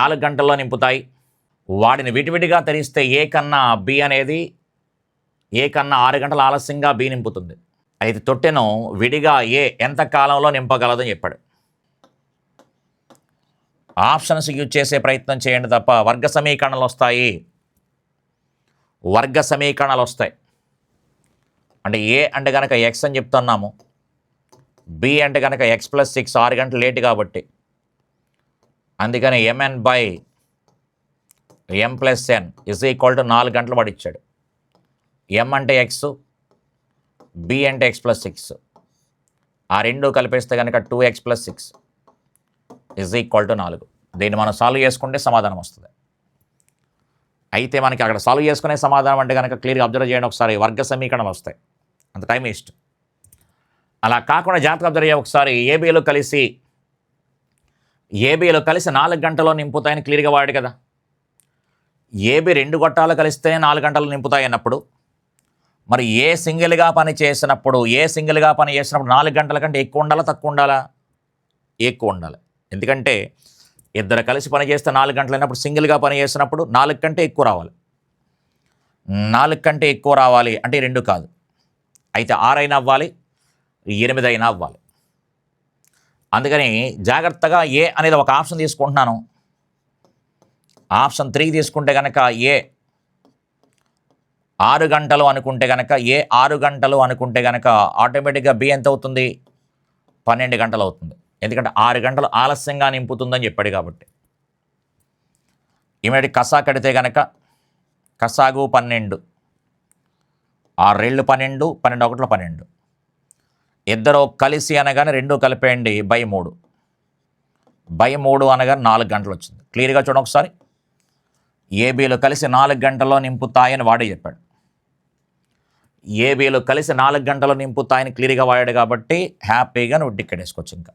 4 గంటల్లో నింపుతాయి. వాటిని విడివిడిగా తెరిస్తే ఏ కన్నా బి అనేది ఏ కన్నా 6 గంటల ఆలస్యంగా బి నింపుతుంది. అయితే తొట్టెను విడిగా ఏ ఎంత కాలంలో నింపగలదని చెప్పాడు. ఆప్షన్స్ యూజ్ చేసే ప్రయత్నం చేయండి తప్ప వర్గ సమీకరణలు వస్తాయి. వర్గ సమీకరణాలు వస్తాయి అంటే ఏ అంటే కనుక ఎక్స్ అని చెప్తున్నాము, బి అంటే కనుక ఎక్స్ ప్లస్ 6 6 గంటలు లేట్ కాబట్టి అందుకని MN by M plus N is equal to 4 గంటలు పడిచ్చాడు. ఎం అంటే ఎక్స్, బి అంటే ఎక్స్ ప్లస్ 6, ఆ రెండు కలిపేస్తే కనుక 2x plus 6 is equal to 4. దీన్ని మనం సాల్వ్ చేసుకుంటే సమాధానం వస్తుంది. అయితే మనకి అక్కడ సాల్వ్ చేసుకునే సమాధానం అంటే కనుక క్లియర్గా అబ్జర్వ్ చేయండి ఒకసారి, వర్గ సమీకరణలు వస్తాయి, అంత టైం వేస్ట్. అలా కాకుండా జాగ్రత్తగా అబ్జర్వ్ చేయ ఒకసారి, ఏబీలో కలిసి 4 గంటల్లో నింపుతాయని క్లియర్గా వాడు కదా. ఏబీ 2 గొట్టాలు కలిస్తేనే 4 గంటలు నింపుతాయి అన్నప్పుడు మరి ఏ సింగిల్గా పని చేసినప్పుడు 4 గంటల కంటే ఎక్కువ ఉండాలా తక్కువ ఉండాలా? ఎక్కువ ఉండాలి. ఎందుకంటే ఇద్దరు కలిసి పని చేస్తే 4 గంటలు అయినప్పుడు సింగిల్గా పని చేసినప్పుడు 4 కంటే ఎక్కువ రావాలి. 4 కంటే ఎక్కువ రావాలి అంటే 2 కాదు, అయితే 6 అయినా అవ్వాలి, 8 అయినా అవ్వాలి. అందుకని జాగ్రత్తగా ఏ అనేది ఒక ఆప్షన్ తీసుకుంటున్నాను. ఆప్షన్ 3 తీసుకుంటే కనుక ఏ 6 గంటలు అనుకుంటే కనుక ఆటోమేటిక్గా బి ఎంత అవుతుంది? 12 గంటలు అవుతుంది. ఎందుకంటే 6 గంటలు ఆలస్యంగా నింపుతుందని చెప్పాడు కాబట్టి. ఇమీడియట్ కసా కడితే కనుక కసాగు 12, 6 రెళ్ళు 12, 12 ఒకటిలో 12, ఇద్దరు కలిసి అనగానే 2 కలిపేయండి బై 3 అనగానే 4 గంటలు వచ్చింది. క్లియర్గా చూడండి ఒకసారి, ఏబీలు కలిసి 4 గంటల్లో నింపుతాయని వాడే చెప్పాడు. ఏబీలు కలిసి 4 గంటల్లో నింపుతాయని క్లియర్గా వాడాడు కాబట్టి హ్యాపీగా నువ్వు టికెట్ వేసుకోవచ్చు. ఇంకా